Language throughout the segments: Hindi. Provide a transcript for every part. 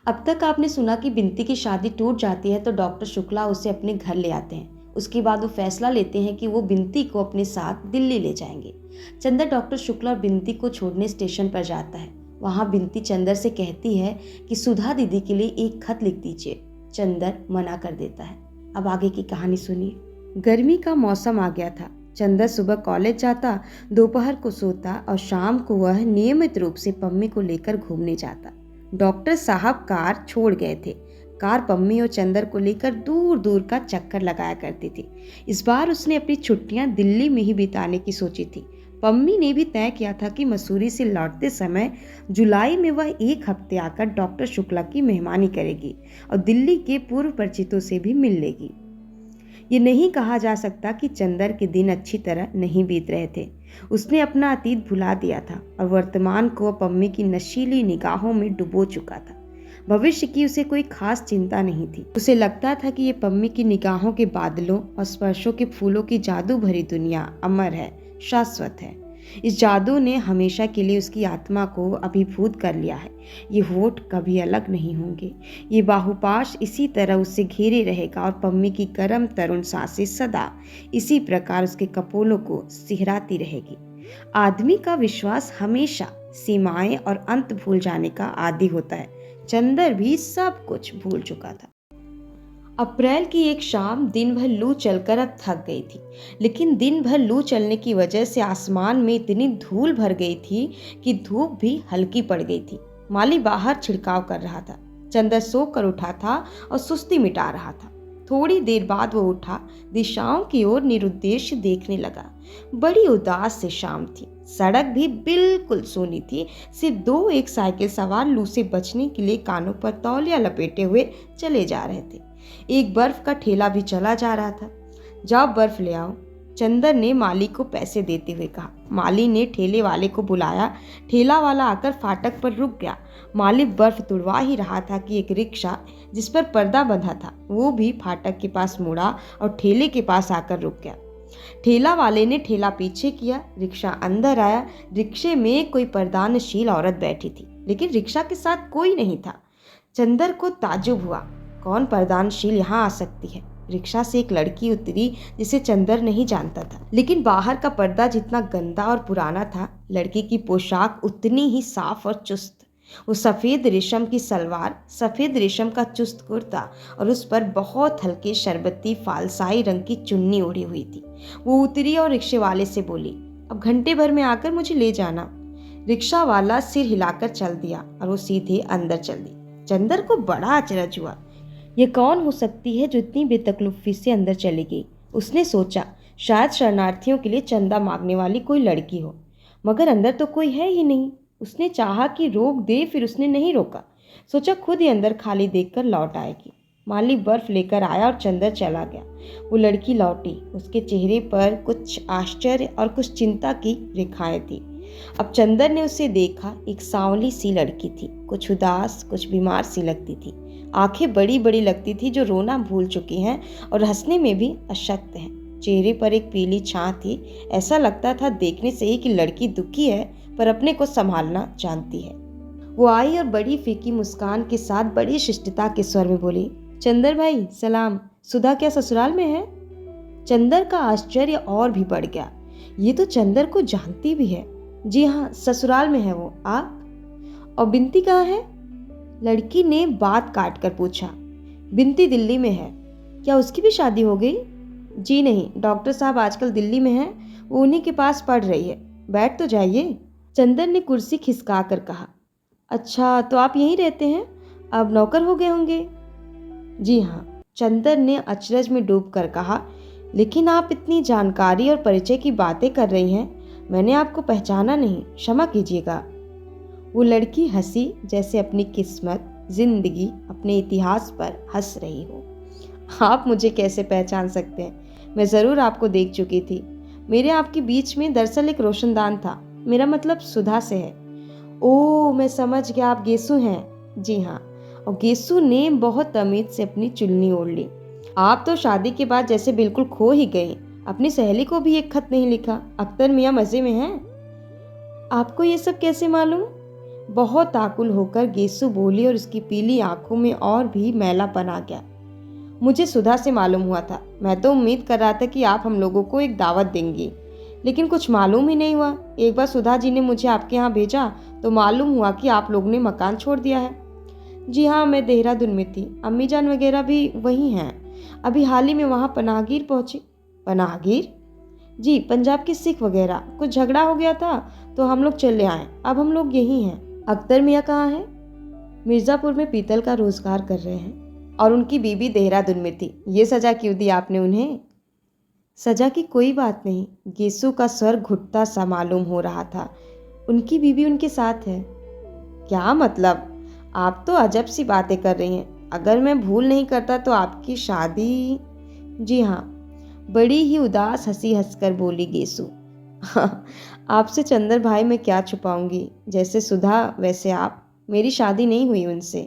अब तक आपने सुना कि बिंती की शादी टूट जाती है तो डॉक्टर शुक्ला उसे अपने घर ले आते हैं। उसके बाद वो फैसला लेते हैं कि वो बिंती को अपने साथ दिल्ली ले जाएंगे। चंदर डॉक्टर शुक्ला और बिंती को छोड़ने स्टेशन पर जाता है। वहाँ बिंती चंदर से कहती है कि सुधा दीदी के लिए एक खत लिख दीजिए। चंदर मना कर देता है। अब आगे की कहानी सुनिए। गर्मी का मौसम आ गया था। चंदर सुबह कॉलेज जाता, दोपहर को सोता और शाम को वह नियमित रूप से पम्मी को लेकर घूमने जाता। डॉक्टर साहब कार छोड़ गए थे। कार पम्मी और चंदर को लेकर दूर दूर का चक्कर लगाया करती थी। इस बार उसने अपनी छुट्टियां दिल्ली में ही बिताने की सोची थी। पम्मी ने भी तय किया था कि मसूरी से लौटते समय जुलाई में वह एक हफ्ते आकर डॉक्टर शुक्ला की मेहमानी करेगी और दिल्ली के पूर्व परिचितों से भी मिल लेगी। ये नहीं कहा जा सकता कि चंदर के दिन अच्छी तरह नहीं बीत रहे थे। उसने अपना अतीत भुला दिया था और वर्तमान को पम्मी की नशीली निगाहों में डुबो चुका था। भविष्य की उसे कोई खास चिंता नहीं थी। उसे लगता था कि ये पम्मी की निगाहों के बादलों और स्पर्शों के फूलों की जादू भरी दुनिया अमर है, शाश्वत है। इस जादू ने हमेशा के लिए उसकी आत्मा को अभिभूत कर लिया है। ये होठ कभी अलग नहीं होंगे। ये बाहुपाश इसी तरह उससे घेरे रहेगा और पम्मी की गर्म तरुण सांसें सदा इसी प्रकार उसके कपोलों को सिहराती रहेगी। आदमी का विश्वास हमेशा सीमाएं और अंत भूल जाने का आदी होता है। चंदर भी सब कुछ भूल चुका था। अप्रैल की एक शाम दिन भर लू चलकर अब थक गई थी, लेकिन दिन भर लू चलने की वजह से आसमान में इतनी धूल भर गई थी कि धूप भी हल्की पड़ गई थी। माली बाहर छिड़काव कर रहा था। चंदर सोकर उठा था और सुस्ती मिटा रहा था। थोड़ी देर बाद वो उठा, दिशाओं की ओर निरुद्देश्य देखने लगा। बड़ी उदास से शाम थी। सड़क भी बिल्कुल सूनी थी। सिर्फ दो एक साइकिल सवार लू से बचने के लिए कानों पर तौलिया लपेटे हुए चले जा रहे थे। एक बर्फ का ठेला भी चला जा रहा था। जाओ बर्फ ले आओ, चंदर ने माली को पैसे देते हुए कहा। माली ने ठेले वाले को बुलाया। ठेला वाला आकर फाटक पर रुक गया। माली बर्फ तुड़वा ही रहा था कि एक रिक्शा जिस पर पर्दा बंधा था वो भी फाटक के पास मुड़ा और ठेले के पास आकर रुक गया। ठेला वाले ने ठेला पीछे किया, रिक्शा अंदर आया। रिक्शे में कोई पर्दानशील औरत बैठी थी, लेकिन रिक्शा के साथ कोई नहीं था। चंदर को ताज्जुब हुआ, कौन पर्दानशील यहाँ आ सकती है। रिक्शा से एक लड़की उतरी जिसे चंदर नहीं जानता था, लेकिन बाहर का पर्दा जितना गंदा और पुराना था, लड़की की पोशाक उतनी ही साफ और चुस्त। वो सफ़ेद रेशम की सलवार, सफ़ेद रेशम का चुस्त कुर्ता और उस पर बहुत हल्के शरबती फालसाई रंग की चुन्नी ओढ़ी हुई थी। वो उतरी और रिक्शे वाले से बोली, अब घंटे भर में आकर मुझे ले जाना। रिक्शा वाला सिर हिलाकर चल दिया और वो सीधे अंदर चल दी। चंदर को बड़ा अचरज हुआ। ये कौन हो सकती है जो इतनी बेतकल्लुफ़ी से अंदर चली गई। उसने सोचा, शायद शरणार्थियों के लिए चंदा मांगने वाली कोई लड़की हो, मगर अंदर तो कोई है ही नहीं। उसने चाहा कि रोक दे, फिर उसने नहीं रोका। सोचा खुद ही अंदर खाली देखकर लौट आएगी। माली बर्फ लेकर आया और चंदर चला गया। वो लड़की लौटी। उसके चेहरे पर कुछ आश्चर्य और कुछ चिंता की रेखाएं थी। अब चंदर ने उसे देखा। एक सांवली सी लड़की थी, कुछ उदास, कुछ बीमार सी लगती थी। आंखें बड़ी बड़ी लगती थी, जो रोना भूल चुकी हैं और हंसने में भी अशक्त हैं। चेहरे पर एक पीली छां थी। ऐसा लगता था देखने से ही कि लड़की दुखी है, पर अपने को संभालना जानती है। वो आई और बड़ी फीकी मुस्कान के साथ बड़ी शिष्टता के स्वर में बोली, चंदर भाई सलाम, सुधा क्या ससुराल में है? चंदर का आश्चर्य और भी बढ़ गया। ये तो चंदर को जानती भी है। जी हाँ, ससुराल में है वो। आप? और बिंती कहाँ है? लड़की ने बात काट कर पूछा। बिंती दिल्ली में है। क्या उसकी भी शादी हो गई? जी नहीं, डॉक्टर साहब आजकल दिल्ली में हैं, वो उन्हीं के पास पढ़ रही है। बैठ तो जाइए। चंदर ने कुर्सी खिसका कर कहा। अच्छा, तो आप यहीं रहते हैं? अब नौकर हो गए होंगे? जी हाँ, चंदर ने अचरज में डूब कर कहा। लेकिन आप इतनी जानकारी और परिचय की बातें कर रही हैं, मैंने आपको पहचाना नहीं, क्षमा कीजिएगा। वो लड़की हंसी, जैसे अपनी किस्मत, जिंदगी, अपने इतिहास पर हंस रही हो। आप मुझे कैसे पहचान सकते हैं? मैं ज़रूर आपको देख चुकी थी। मेरे आपके बीच में दरअसल एक रोशनदान था। मेरा मतलब सुधा से है। ओह, मैं समझ गया, आप गेसु हैं। जी हाँ। और गेसु ने बहुत तमीज से अपनी चुन्नी ओढ़ ली। आप तो शादी के बाद जैसे बिल्कुल खो ही गई। अपनी सहेली को भी एक खत नहीं लिखा। अख्तर मियाँ मज़े में हैं? आपको ये सब कैसे मालूम? बहुत आकुल होकर गेसु बोली और उसकी पीली आंखों में और भी मैलापन आ गया। मुझे सुधा से मालूम हुआ था। मैं तो उम्मीद कर रहा था कि आप हम लोगों को एक दावत देंगी, लेकिन कुछ मालूम ही नहीं हुआ। एक बार सुधा जी ने मुझे आपके यहाँ भेजा तो मालूम हुआ कि आप लोगों ने मकान छोड़ दिया है। जी हाँ, मैं देहरादून में थी। अम्मी जान वगैरह भी वहीं हैं। अभी हाल ही में वहाँ पनाहगीर पहुँची। पनाहगीर? जी, पंजाब के सिख वगैरह। कुछ झगड़ा हो गया था तो हम लोग चले आए। अब हम लोग यहीं हैं। अख्तर मियाँ कहाँ हैं? मिर्ज़ापुर में पीतल का रोजगार कर रहे हैं और उनकी बीबी देहरादून में थी। ये सज़ा क्यों दी आपने उन्हें? सज़ा की कोई बात नहीं। गेसु का स्वर घुटता सा मालूम हो रहा था। उनकी बीबी उनके साथ है। क्या मतलब? आप तो अजब सी बातें कर रही हैं। अगर मैं भूल नहीं करता तो आपकी शादी। जी हाँ, बड़ी ही उदास हंसी हंसकर बोली गेसु। आपसे चंदर भाई मैं क्या छुपाऊंगी। जैसे सुधा वैसे आप। मेरी शादी नहीं हुई उनसे।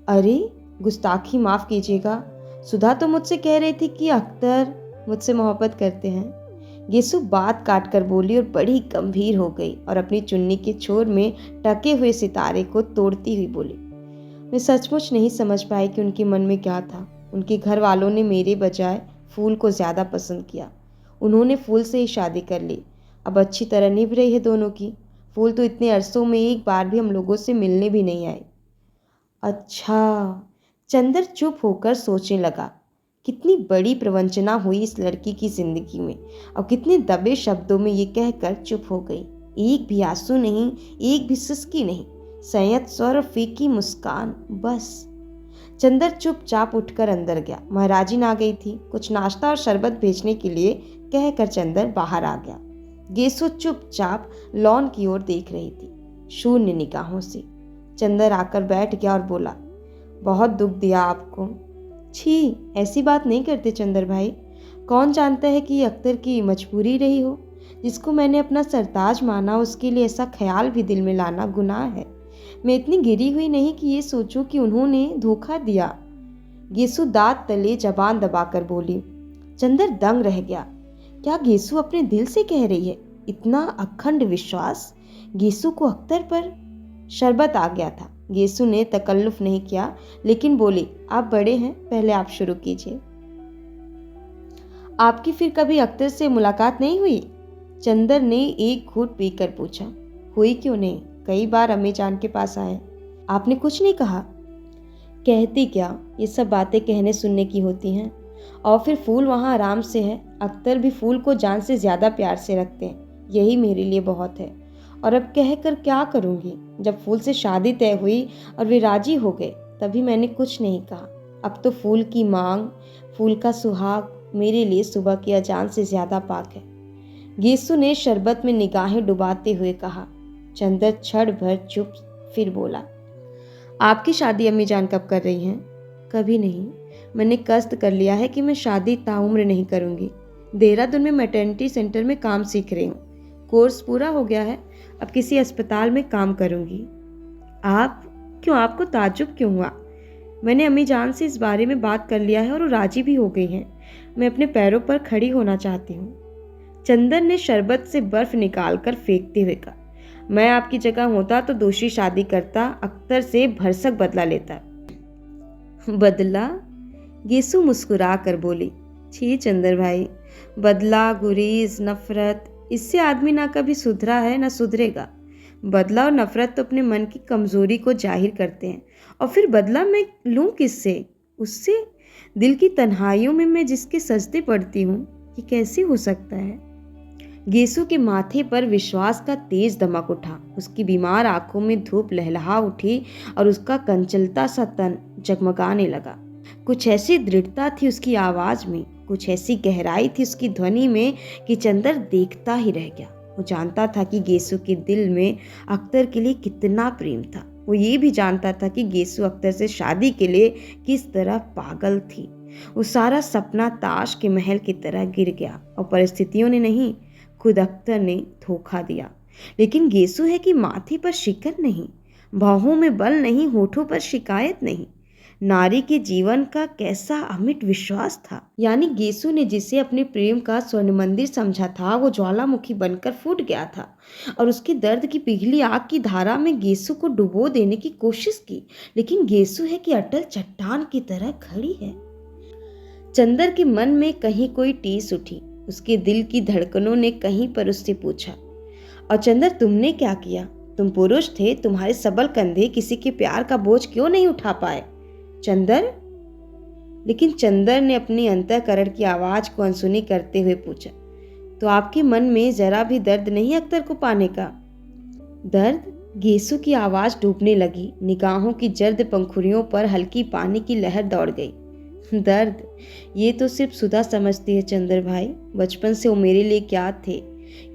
अरे, गुस्ताखी माफ कीजिएगा। सुधा तो मुझसे कह रही थी कि अख्तर मुझसे मोहब्बत करते हैं। गेसु बात काट कर बोली और बड़ी गंभीर हो गई और अपनी चुन्नी के छोर में टके हुए सितारे को तोड़ती हुई बोली। मैं सचमुच नहीं समझ पाई कि उनके मन में क्या था। उनके घर वालों ने मेरे बजाय फूल को ज़्यादा पसंद किया। उन्होंने फूल से ही शादी कर ली। अब अच्छी तरह निभ रही है दोनों की। फूल तो इतने अरसों में एक बार भी हम लोगों से मिलने भी नहीं आई। अच्छा। चंदर चुप होकर सोचने लगा। कितनी बड़ी प्रवंचना हुई इस लड़की की जिंदगी में और कितने दबे शब्दों में ये कहकर चुप हो गई। एक भी आंसू नहीं, एक भी सिसकी नहीं, संयत स्वर और फीकी मुस्कान, बस। चंदर चुपचाप उठकर अंदर गया। महाराजिन आ गई थी। कुछ नाश्ता और शरबत भेजने के लिए कहकर चंदर बाहर आ गया। गेसु चुपचाप लॉन की ओर देख रही थी, शून्य निगाहों से। चंदर आकर बैठ गया और बोला, बहुत दुख दिया आपको। छी, ऐसी बात नहीं करते चंदर भाई। कौन जानता है कि ये अख्तर की मजबूरी रही हो। जिसको मैंने अपना सरताज माना उसके लिए ऐसा ख्याल भी दिल में लाना गुनाह है। मैं इतनी गिरी हुई नहीं कि ये सोचूं कि उन्होंने धोखा दिया। गेसु दांत तले जबान दबाकर बोली। चंदर दंग रह गया। क्या गेसु अपने दिल से कह रही है? इतना अखंड विश्वास गेसु को अख्तर पर? शरबत आ गया था। गेसु ने तकल्लुफ नहीं किया, लेकिन बोली, आप बड़े हैं, पहले आप शुरू कीजिए। आपकी फिर कभी अख्तर से मुलाकात नहीं हुई? चंदर ने एक घूंट पीकर पूछा। हुई क्यों नहीं, कई बार अम्मी जान के पास आए। आपने कुछ नहीं कहा? कहती क्या, ये सब बातें कहने सुनने की होती हैं। और फिर फूल वहाँ आराम से है। अख्तर भी फूल को जान से ज़्यादा प्यार से रखते हैं। यही मेरे लिए बहुत है। और अब कहकर क्या करूँगी? जब फूल से शादी तय हुई और वे राजी हो गए तभी मैंने कुछ नहीं कहा। अब तो फूल की मांग, फूल का सुहाग मेरे लिए सुबह की अजान से ज़्यादा पाक है। गेसु ने शरबत में निगाहें डुबाते हुए कहा। चंदर क्षण भर चुप, फिर बोला, आपकी शादी अम्मी जान कब कर रही हैं? कभी नहीं। मैंने कष्ट कर लिया है कि मैं शादी ताउम्र नहीं करूँगी। देहरादून में मैटरनिटी सेंटर में काम सीख रही हूँ। कोर्स पूरा हो गया है। अब किसी अस्पताल में काम करूँगी। आप क्यों? आपको ताज्जुब क्यों हुआ? मैंने अम्मी जान से इस बारे में बात कर लिया है और वो राजी भी हो गई हैं। मैं अपने पैरों पर खड़ी होना चाहती हूँ। चंदन ने शरबत से बर्फ निकालकर फेंकते हुए कहा, मैं आपकी जगह होता तो दूसरी शादी करता, अख्तर से भरसक बदला लेता। बदला? गेसु मुस्कुरा कर बोली, छी चंदर भाई, बदला, गुरीज, नफरत, इससे आदमी ना कभी सुधरा है ना सुधरेगा। बदला और नफरत तो अपने मन की कमजोरी को जाहिर करते हैं। और फिर बदला मैं लूँ किससे? उससे? दिल की तन्हाइयों में मैं जिसके सजदे पड़ती हूँ, ये कैसे हो सकता है? गेसु के माथे पर विश्वास का तेज दमक उठा। उसकी बीमार आंखों में धूप लहलहा उठी और उसका कंचलता सा तन जगमगाने लगा। कुछ ऐसी दृढ़ता थी उसकी आवाज में, कुछ ऐसी गहराई थी उसकी ध्वनि में कि चंदर देखता ही रह गया। वो जानता था कि गेसु के दिल में अख्तर के लिए कितना प्रेम था। वो ये भी जानता था कि गेसु अख्तर से शादी के लिए किस तरह पागल थी। वो सारा सपना ताश के महल की तरह गिर गया और परिस्थितियों ने नहीं, खुद अख्तर ने धोखा दिया। लेकिन गेसु है कि माथे पर शिकन नहीं, बाहों में बल नहीं, होठों पर शिकायत नहीं। नारी के जीवन का कैसा अमिट विश्वास था। यानी गेसु ने जिसे अपने प्रेम का स्वर्ण मंदिर समझा था वो ज्वालामुखी बनकर फूट गया था और उसके दर्द की पिघली आग की धारा में गेसु को डुबो देने की कोशिश की, लेकिन गेसु है कि अटल चट्टान की तरह खड़ी है। चंदर के मन में कहीं कोई टीस उठी। उसके दिल की धड़कनों ने कहीं पर उससे पूछा, और चंदर तुमने क्या किया? तुम पुरुष थे, तुम्हारे सबल कंधे किसी के प्यार का बोझ क्यों नहीं उठा पाए चंदर? लेकिन चंदर ने अपनी अंतःकरण की आवाज को अनसुनी करते हुए पूछा, तो आपके मन में जरा भी दर्द नहीं अख्तर को पाने का? दर्द? गेसु की आवाज डूबने लगी। निगाहों की जर्द पंखुड़ियों पर हल्की पानी की लहर दौड़ गई। दर्द? ये तो सिर्फ सुधा समझती है चंदर भाई। बचपन से वो मेरे लिए क्या थे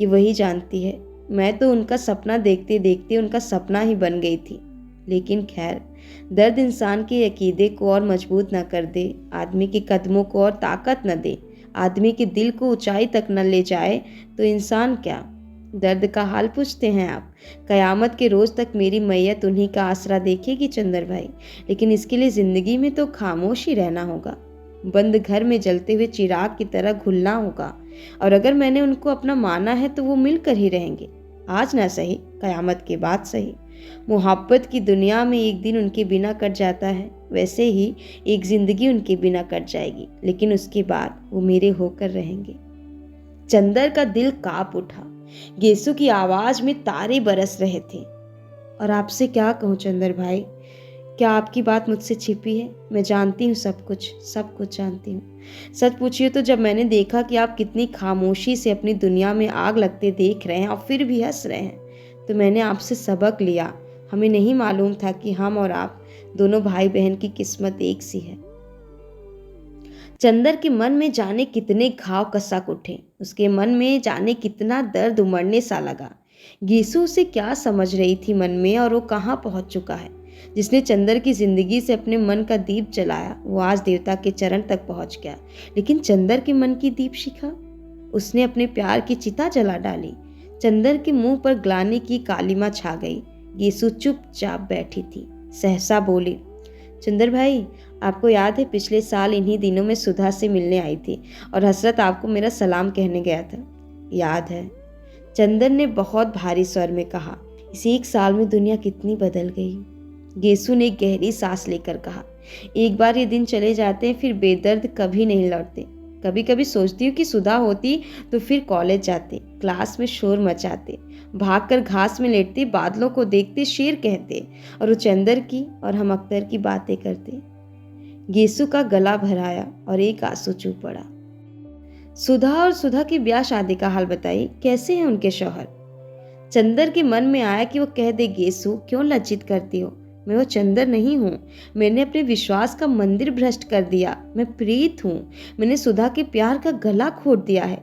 ये वही जानती है। मैं तो उनका सपना देखते देखते उनका सपना ही बन गई थी। लेकिन खैर, दर्द इंसान के अकीदे को और मजबूत न कर दे, आदमी के कदमों को और ताकत न दे, आदमी के दिल को ऊंचाई तक न ले जाए तो इंसान क्या? दर्द का हाल पूछते हैं आप? कयामत के रोज तक मेरी मैयत उन्हीं का आसरा देखेगी चंदर भाई, लेकिन इसके लिए जिंदगी में तो खामोश ही रहना होगा, बंद घर में जलते हुए चिराग की तरह घुलना होगा। और अगर मैंने उनको अपना माना है तो वो मिलकर ही रहेंगे, आज ना सही, कयामत के बाद सही। मोहब्बत की दुनिया में एक दिन उनके बिना कट जाता है, वैसे ही एक जिंदगी उनके बिना कट जाएगी, लेकिन उसके बाद वो मेरे होकर रहेंगे। चंदर का दिल कांप उठा। गेसु की आवाज में तारे बरस रहे थे। और आपसे क्या कहूँ चंदर भाई, क्या आपकी बात मुझसे छिपी है? मैं जानती हूँ सब कुछ जानती हूँ। सच पूछिए तो जब मैंने देखा कि आप कितनी खामोशी से अपनी दुनिया में आग लगते देख रहे हैं और फिर भी हंस रहे हैं, तो मैंने आपसे सबक लिया। हमें नहीं मालूम था कि हम और आप दोनों भाई बहन की किस्मत एक सी है। चंदर के मन में जाने कितने घाव कसक उठे, उसके मन में जाने कितना दर्द उमड़ने सा लगा। गेसु उसे क्या समझ रही थी मन में, और वो कहाँ पहुंच चुका है। जिसने चंदर की जिंदगी से अपने मन का दीप जलाया वो आज देवता के चरण तक पहुंच गया, लेकिन चंदर के मन की दीप शिखा उसने अपने प्यार की चिता जला डाली। चंदर के मुंह पर ग्लानि की कालिमा छा गई। गेसु चुपचाप बैठी थी। सहसा बोली, चंदर भाई, आपको याद है पिछले साल इन्हीं दिनों में सुधा से मिलने आई थी और हसरत आपको मेरा सलाम कहने गया था, याद है? चंदर ने बहुत भारी स्वर में कहा। इस एक साल में दुनिया कितनी बदल गई। गेसु ने गहरी सांस लेकर कहा, एक बार ये दिन चले जाते हैं फिर बेदर्द कभी नहीं लौटते। कभी कभी सोचती हूँ कि सुधा होती तो फिर कॉलेज जाते, क्लास में शोर मचाते, भागकर घास में लेटते, बादलों को देखते, शेर कहते, और वो चंदर की और हम अख्तर की बातें करते। गेसु का गला भराया और एक आंसू चूक पड़ा। सुधा और सुधा की ब्याह शादी का हाल बताइए, कैसे हैं उनके शौहर? चंदर के मन में आया कि वो कह दे, गेसु क्यों लज्जित करती हो, मैं वो चंदर नहीं हूँ। मैंने अपने विश्वास का मंदिर भ्रष्ट कर दिया। मैं प्रीत हूँ। मैंने सुधा के प्यार का गला घोट दिया है।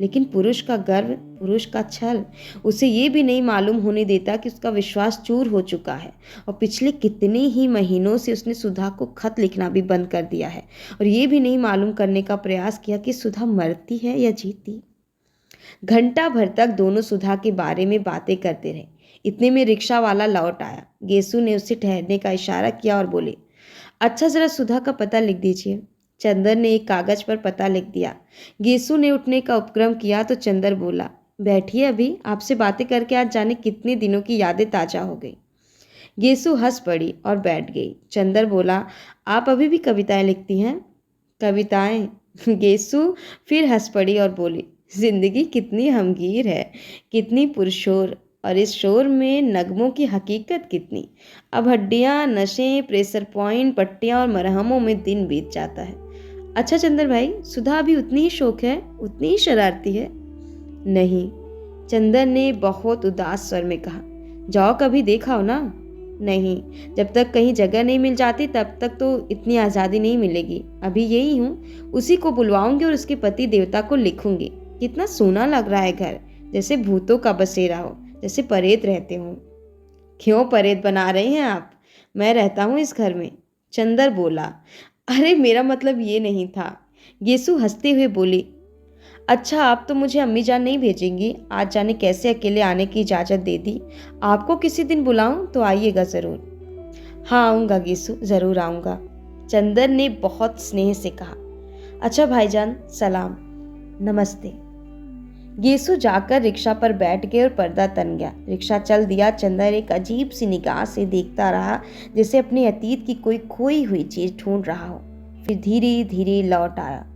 लेकिन पुरुष का गर्व, पुरुष का छल उसे ये भी नहीं मालूम होने देता कि उसका विश्वास चूर हो चुका है और पिछले कितने ही महीनों से उसने सुधा को खत लिखना भी बंद कर दिया है और ये भी नहीं मालूम करने का प्रयास किया कि सुधा मरती है या जीती। घंटा भर तक दोनों सुधा के बारे में बातें करते रहे। इतने में रिक्शा वाला लौट आया। गेसु ने उसे ठहरने का इशारा किया और बोले, अच्छा जरा सुधा का पता लिख दीजिए। चंदर ने एक कागज पर पता लिख दिया। गेसु ने उठने का उपक्रम किया तो चंदर बोला, बैठिए, अभी आपसे बातें करके आज जाने कितने दिनों की यादें ताजा हो गई। गेसु हंस पड़ी और बैठ गई। चंदर बोला, आप अभी भी कविताएं लिखती हैं? कविताएं? गेसु फिर हंस पड़ी और बोली, जिंदगी कितनी हमगीर है, कितनी पुरशोर, और इस शोर में नगमों की हकीकत कितनी। अब हड्डियाँ, नशे, प्रेशर पॉइंट, पट्टियाँ और मरहमों में दिन बीत जाता है। अच्छा चंदर भाई, सुधा अभी उतनी ही शौक है, उतनी ही शरारती है? नहीं, चंदर ने बहुत उदास स्वर में कहा। जाओ कभी देखा हो ना? नहीं, जब तक कहीं जगह नहीं मिल जाती तब तक तो इतनी आज़ादी नहीं मिलेगी। अभी यही हूँ, उसी को बुलवाऊंगी और उसके पति देवता को लिखूंगी। कितना सोना लग रहा है घर, जैसे भूतों का बसेरा हो, जैसे परेत रहते हों। क्यों परेत बना रही हैं आप? मैं रहता हूँ इस घर में। चंदर बोला, अरे मेरा मतलब ये नहीं था। गेसु हंसते हुए बोली, अच्छा आप तो मुझे अम्मी जान नहीं भेजेंगी? आज जाने कैसे अकेले आने की इजाज़त दे दी। आपको किसी दिन बुलाऊं तो आइएगा ज़रूर। हाँ आऊँगा गेसु, ज़रूर आऊँगा। चंदर ने बहुत स्नेह से कहा। अच्छा भाईजान, सलाम। नमस्ते। गेसु जाकर रिक्शा पर बैठ गए और पर्दा तन गया। रिक्शा चल दिया। चंदर एक अजीब सी निगाह से देखता रहा, जैसे अपने अतीत की कोई खोई हुई चीज ढूंढ रहा हो। फिर धीरे धीरे लौट आया।